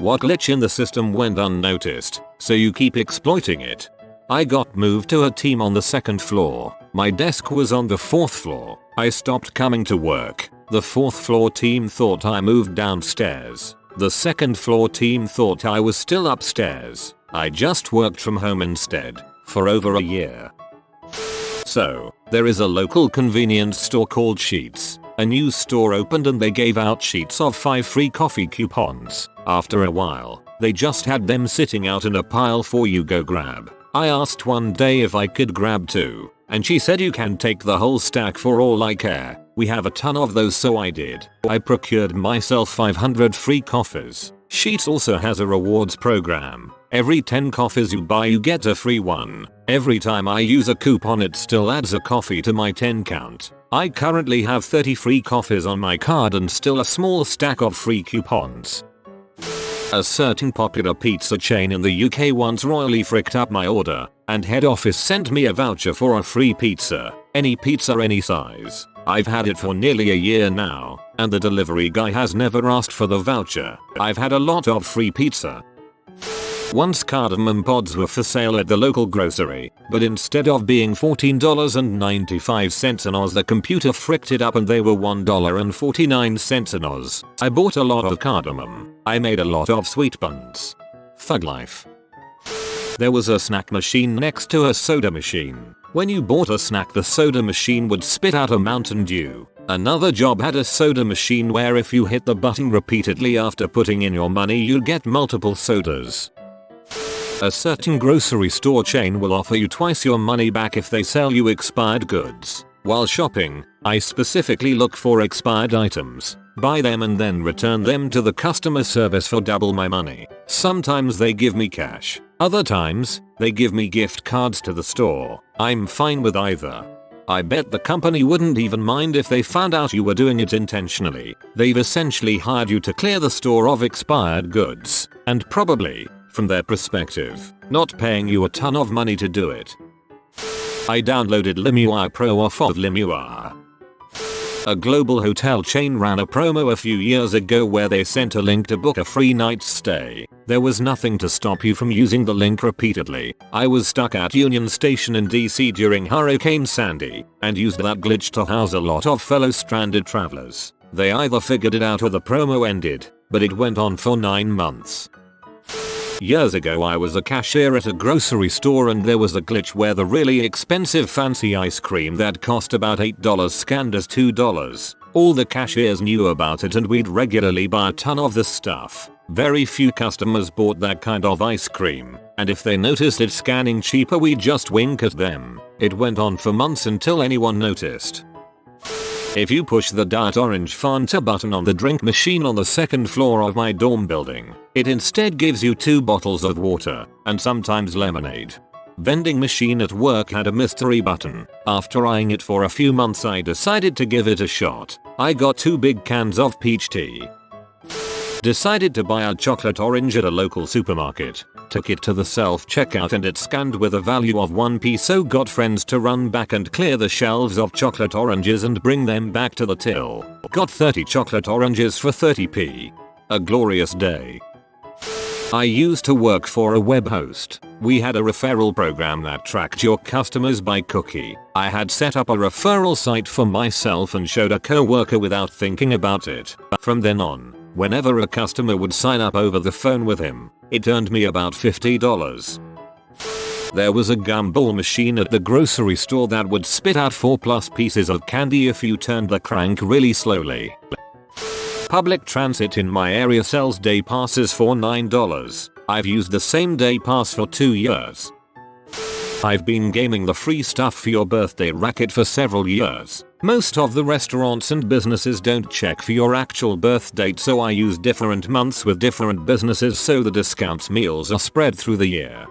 What glitch in the system went unnoticed, so you keep exploiting it? I got moved to a team on the 2nd floor. My desk was on the 4th floor. I stopped coming to work. The 4th floor team thought I moved downstairs. The 2nd floor team thought I was still upstairs. I just worked from home instead, for over a year. So, there is a local convenience store called Sheetz. A new store opened and they gave out sheets of 5 free coffee coupons. After a while, they just had them sitting out in a pile for you go grab. I asked one day if I could grab 2, and she said you can take the whole stack for all I care. We have a ton of those, so I did. I procured myself 500 free coffees. Sheetz also has a rewards program. Every 10 coffees you buy you get a free one. Every time I use a coupon it still adds a coffee to my 10 count. I currently have 30 free coffees on my card and still a small stack of free coupons. A certain popular pizza chain in the UK once royally fricked up my order, and head office sent me a voucher for a free pizza. Any pizza any size. I've had it for nearly a year now, and the delivery guy has never asked for the voucher. I've had a lot of free pizza. Once cardamom pods were for sale at the local grocery, but instead of being $14.95 an oz, the computer fricked it up and they were $1.49 an oz. I bought a lot of cardamom. I made a lot of sweet buns. Thug life. There was a snack machine next to a soda machine. When you bought a snack, the soda machine would spit out a Mountain Dew. Another job had a soda machine where if you hit the button repeatedly after putting in your money you'd get multiple sodas. A certain grocery store chain will offer you twice your money back if they sell you expired goods. While shopping, I specifically look for expired items, buy them and then return them to the customer service for double my money. Sometimes they give me cash. Other times, they give me gift cards to the store. I'm fine with either. I bet the company wouldn't even mind if they found out you were doing it intentionally. They've essentially hired you to clear the store of expired goods, and probably, from their perspective, not paying you a ton of money to do it. I downloaded Limewire Pro off of Limewire. A global hotel chain ran a promo a few years ago where they sent a link to book a free night's stay. There was nothing to stop you from using the link repeatedly. I was stuck at Union Station in DC during Hurricane Sandy and used that glitch to house a lot of fellow stranded travelers. They either figured it out or the promo ended, but it went on for 9 months. Years ago I was a cashier at a grocery store and there was a glitch where the really expensive fancy ice cream that cost about $8 scanned as $2. All the cashiers knew about it and we'd regularly buy a ton of the stuff. Very few customers bought that kind of ice cream, and if they noticed it scanning cheaper we'd just wink at them. It went on for months until anyone noticed. If you push the Diet Orange Fanta button on the drink machine on the 2nd floor of my dorm building, it instead gives you 2 bottles of water, and sometimes lemonade. Vending machine at work had a mystery button. After eyeing it for a few months I decided to give it a shot. I got 2 big cans of peach tea. Decided to buy a chocolate orange at a local supermarket. Took it to the self-checkout and it scanned with a value of 1p, so got friends to run back and clear the shelves of chocolate oranges and bring them back to the till. Got 30 chocolate oranges for 30p. A glorious day. I used to work for a web host. We had a referral program that tracked your customers by cookie. I had set up a referral site for myself and showed a coworker without thinking about it. From then on, whenever a customer would sign up over the phone with him, it earned me about $50. There was a gumball machine at the grocery store that would spit out 4+ pieces of candy if you turned the crank really slowly. Public transit in my area sells day passes for $9. I've used the same day pass for 2 years. I've been gaming the free stuff for your birthday racket for several years. Most of the restaurants and businesses don't check for your actual birth date, so I use different months with different businesses so the discounts meals are spread through the year.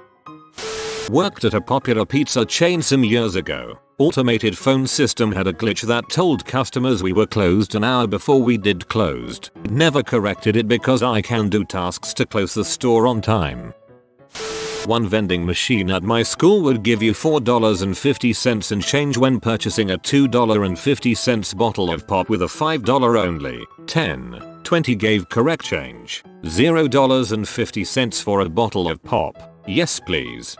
Worked at a popular pizza chain some years ago. Automated phone system had a glitch that told customers we were closed an hour before we did closed. Never corrected it because I can do tasks to close the store on time. One vending machine at my school would give you $4.50 in change when purchasing a $2.50 bottle of pop with a $5 only, $10, 20 gave correct change. $0.50 for a bottle of pop. Yes please.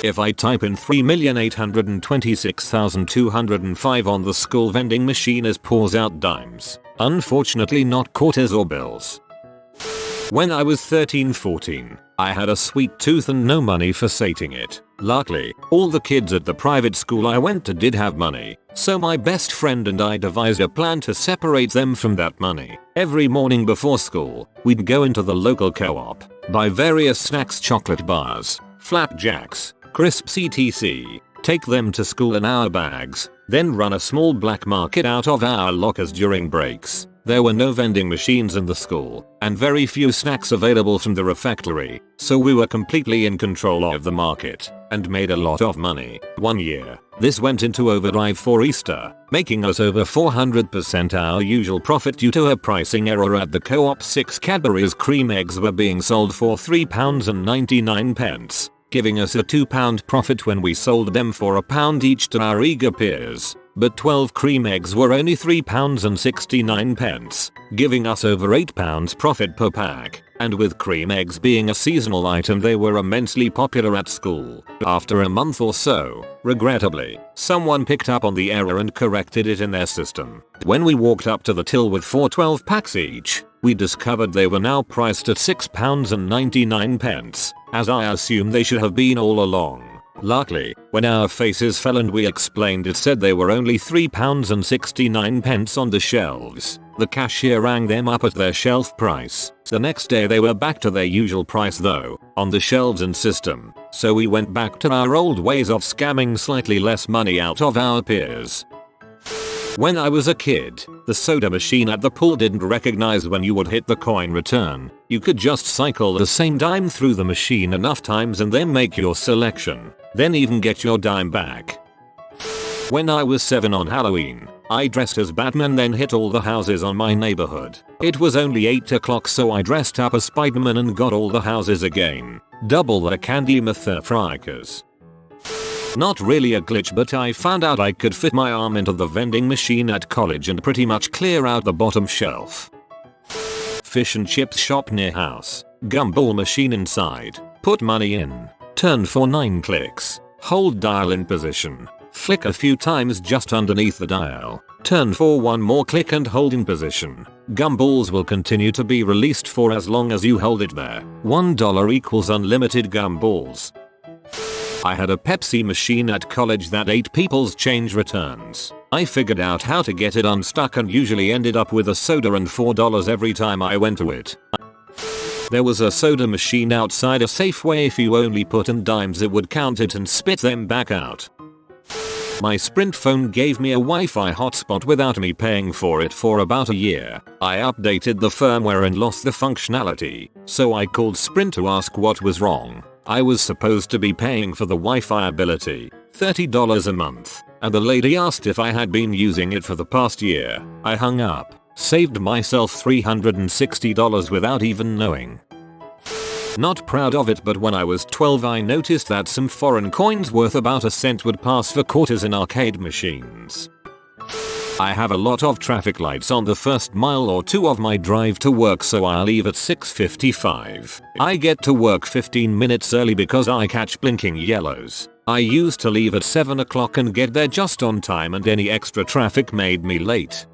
If I type in 3,826,205 on the school vending machine, it pours out dimes. Unfortunately not quarters or bills. When I was 13-14, I had a sweet tooth and no money for sating it. Luckily, all the kids at the private school I went to did have money, so my best friend and I devised a plan to separate them from that money. Every morning before school, we'd go into the local co-op, buy various snacks, chocolate bars, flapjacks, crisps etc. Take them to school in our bags, then run a small black market out of our lockers during breaks. There were no vending machines in the school, and very few snacks available from the refectory, so we were completely in control of the market, and made a lot of money. One year, this went into overdrive for Easter, making us over 400% our usual profit due to a pricing error at the co-op. 6 Cadbury's cream eggs were being sold for £3.99, giving us a £2 profit when we sold them for £1 each to our eager peers. But 12 cream eggs were only £3.69, giving us over £8 profit per pack, and with cream eggs being a seasonal item they were immensely popular at school. After a month or so, regrettably, someone picked up on the error and corrected it in their system. When we walked up to the till with 4 12 packs each, we discovered they were now priced at £6.99, as I assume they should have been all along. Luckily, when our faces fell and we explained, it said they were only £3.69 on the shelves. The cashier rang them up at their shelf price. The next day they were back to their usual price though, on the shelves and system, so we went back to our old ways of scamming slightly less money out of our peers. When I was a kid, the soda machine at the pool didn't recognize when you would hit the coin return. You could just cycle the same dime through the machine enough times and then make your selection, then even get your dime back. When I was 7 on Halloween, I dressed as Batman, then hit all the houses on my neighborhood. It was only 8 o'clock, so I dressed up as Spider-Man and got all the houses again. Double the candy motherfuckers. Not really a glitch, but I found out I could fit my arm into the vending machine at college and pretty much clear out the bottom shelf. Fish and chips shop near house. Gumball machine inside. Put money in. Turn for 9 clicks. Hold dial in position. Flick a few times just underneath the dial. Turn for 1 more click and hold in position. Gumballs will continue to be released for as long as you hold it there. $1 equals unlimited gumballs. I had a Pepsi machine at college that ate people's change returns. I figured out how to get it unstuck and usually ended up with a soda and $4 every time I went to it. There was a soda machine outside a Safeway. If you only put in dimes it would count it and spit them back out. My Sprint phone gave me a Wi-Fi hotspot without me paying for it for about a year. I updated the firmware and lost the functionality, so I called Sprint to ask what was wrong. I was supposed to be paying for the Wi-Fi ability, $30 a month, and the lady asked if I had been using it for the past year. I hung up, saved myself $360 without even knowing. Not proud of it, but when I was 12 I noticed that some foreign coins worth about a cent would pass for quarters in arcade machines. I have a lot of traffic lights on the first mile or 2 of my drive to work, so I'll leave at 6:55. I get to work 15 minutes early because I catch blinking yellows. I used to leave at 7 o'clock and get there just on time, and any extra traffic made me late.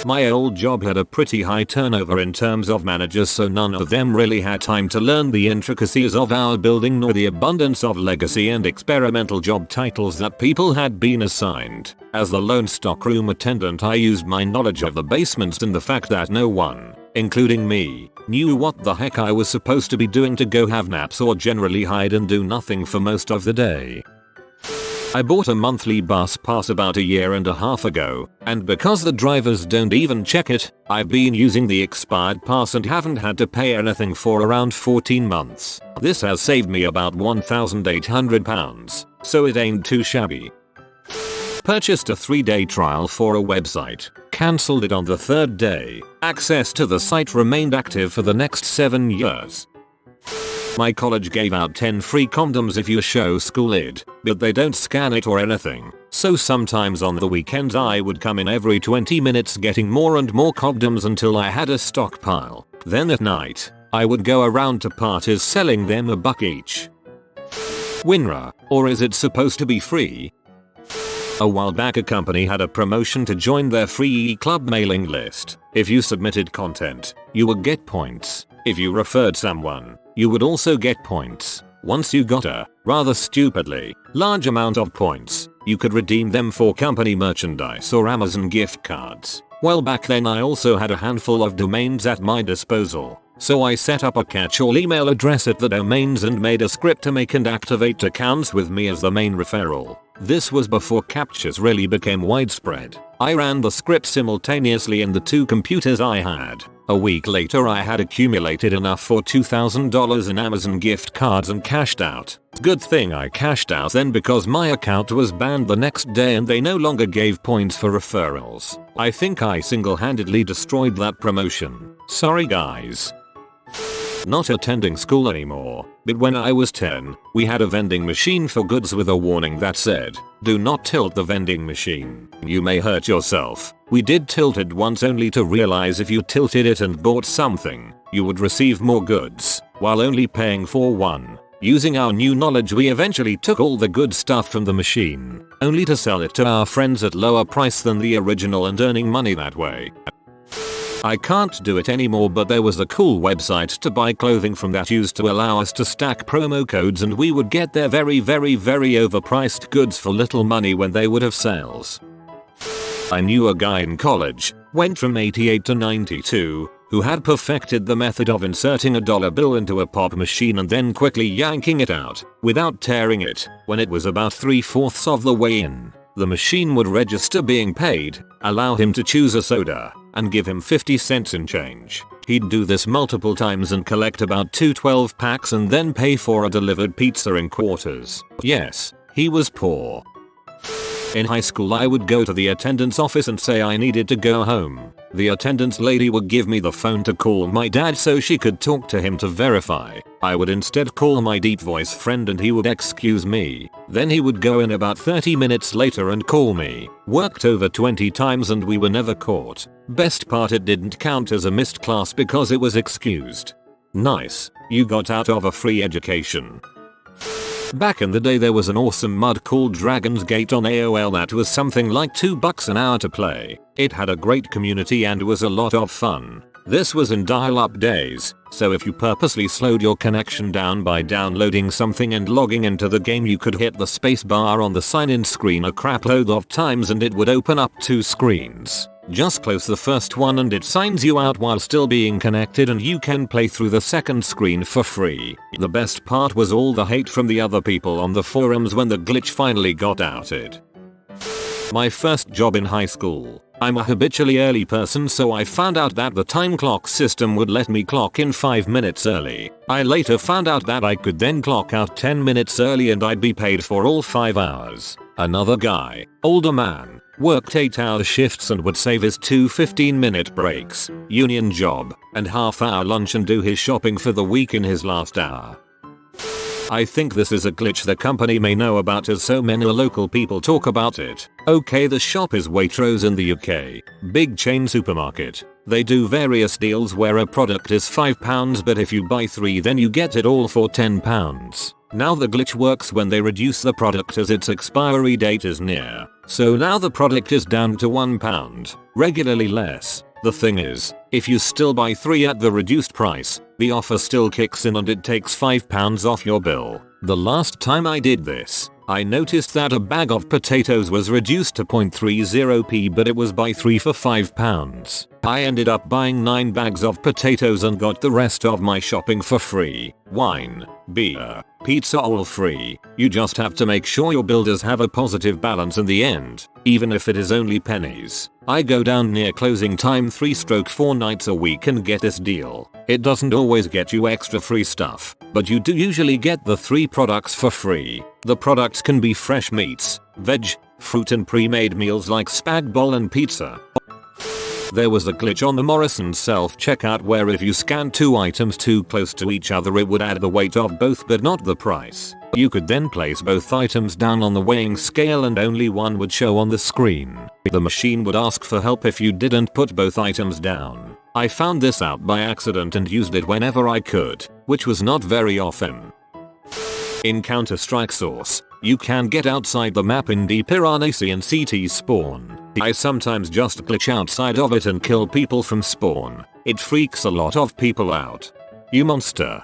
My old job had a pretty high turnover in terms of managers, so none of them really had time to learn the intricacies of our building nor the abundance of legacy and experimental job titles that people had been assigned. As the lone stockroom attendant, I used my knowledge of the basements and the fact that no one, including me, knew what the heck I was supposed to be doing to go have naps or generally hide and do nothing for most of the day. I bought a monthly bus pass about a year and a half ago, and because the drivers don't even check it, I've been using the expired pass and haven't had to pay anything for around 14 months. This has saved me about £1,800, so it ain't too shabby. Purchased a 3-day trial for a website, cancelled it on the 3rd day. Access to the site remained active for the next 7 years. My college gave out 10 free condoms if you show school ID, but they don't scan it or anything. So sometimes on the weekends I would come in every 20 minutes getting more and more condoms until I had a stockpile. Then at night, I would go around to parties selling them $1 each. WinRA, or is it supposed to be free? A while back a company had a promotion to join their free e-club mailing list. If you submitted content, you would get points. If you referred someone, you would also get points. Once you got a, rather stupidly, large amount of points, you could redeem them for company merchandise or Amazon gift cards. Well, back then I also had a handful of domains at my disposal. So I set up a catch-all email address at the domains and made a script to make and activate accounts with me as the main referral. This was before captchas really became widespread. I ran the script simultaneously in the 2 computers I had. A week later I had accumulated enough for $2,000 in Amazon gift cards and cashed out. Good thing I cashed out then because my account was banned the next day and they no longer gave points for referrals. I think I single-handedly destroyed that promotion. Sorry guys. Not attending school anymore, but when I was 10, we had a vending machine for goods with a warning that said, "Do not tilt the vending machine. You may hurt yourself." We did tilt it once only to realize if you tilted it and bought something, you would receive more goods, while only paying for one. Using our new knowledge we eventually took all the good stuff from the machine, only to sell it to our friends at lower price than the original and earning money that way. I can't do it anymore, but there was a cool website to buy clothing from that used to allow us to stack promo codes and we would get their very overpriced goods for little money when they would have sales. I knew a guy in college, went from 88 to 92, who had perfected the method of inserting a dollar bill into a pop machine and then quickly yanking it out, without tearing it. When it was about 3/4 of the way in, the machine would register being paid, allow him to choose a soda, and give him 50 cents in change. He'd do this multiple times and collect about 2 12 packs and then pay for a delivered pizza in quarters. Yes, he was poor. In high school I would go to the attendance office and say I needed to go home. The attendance lady would give me the phone to call my dad so she could talk to him to verify. I would instead call my deep voice friend and he would excuse me. Then he would go in about 30 minutes later and call me. Worked over 20 times and we were never caught. Best part, it didn't count as a missed class because it was excused. Nice, you got out of a free education. Back in the day there was an awesome mod called Dragon's Gate on AOL that was something like $2 an hour to play. It had a great community and was a lot of fun. This was in dial-up days, so if you purposely slowed your connection down by downloading something and logging into the game you could hit the spacebar on the sign-in screen a crapload of times and it would open up 2 screens. Just close the first one and it signs you out while still being connected and you can play through the second screen for free. The best part was all the hate from the other people on the forums when the glitch finally got outed. My first job in high school. I'm a habitually early person, so I found out that the time clock system would let me clock in 5 minutes early. I later found out that I could then clock out 10 minutes early and I'd be paid for all 5 hours. Another guy, older man, worked 8-hour shifts and would save his 2 15-minute breaks, union job, and half-hour lunch and do his shopping for the week in his last hour. I think this is a glitch the company may know about as so many local people talk about it. Okay, the shop is Waitrose in the UK. Big chain supermarket. They do various deals where a product is £5 but if you buy 3 then you get it all for £10. Now the glitch works when they reduce the product as its expiry date is near. So now the product is down to £1, regularly less. The thing is, if you still buy 3 at the reduced price, the offer still kicks in and it takes £5 off your bill. The last time I did this, I noticed that a bag of potatoes was reduced to 0.30p but it was buy 3 for £5. I ended up buying 9 bags of potatoes and got the rest of my shopping for free. Wine, beer, pizza all free. You just have to make sure your bill does have a positive balance in the end, even if it is only pennies. I go down near closing time 3/4 nights a week and get this deal. It doesn't always get you extra free stuff, but you do usually get the 3 products for free. The products can be fresh meats, veg, fruit and pre-made meals like spag bol and pizza. There was a glitch on the Morrison's self-checkout where if you scanned 2 items too close to each other it would add the weight of both but not the price. You could then place both items down on the weighing scale and only one would show on the screen. The machine would ask for help if you didn't put both items down. I found this out by accident and used it whenever I could, which was not very often. In Counter-Strike Source, you can get outside the map in the Piranha Sea and CT spawn. I sometimes just glitch outside of it and kill people from spawn. It freaks a lot of people out. You monster.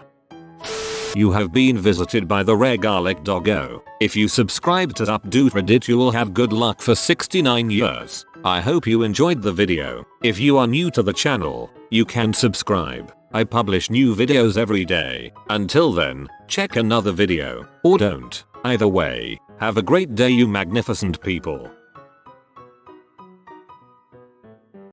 You have been visited by the rare garlic doggo. If you subscribe to Updoot Reddit you will have good luck for 69 years. I hope you enjoyed the video. If you are new to the channel, you can subscribe. I publish new videos every day. Until then, check another video, or don't. Either way, have a great day you magnificent people.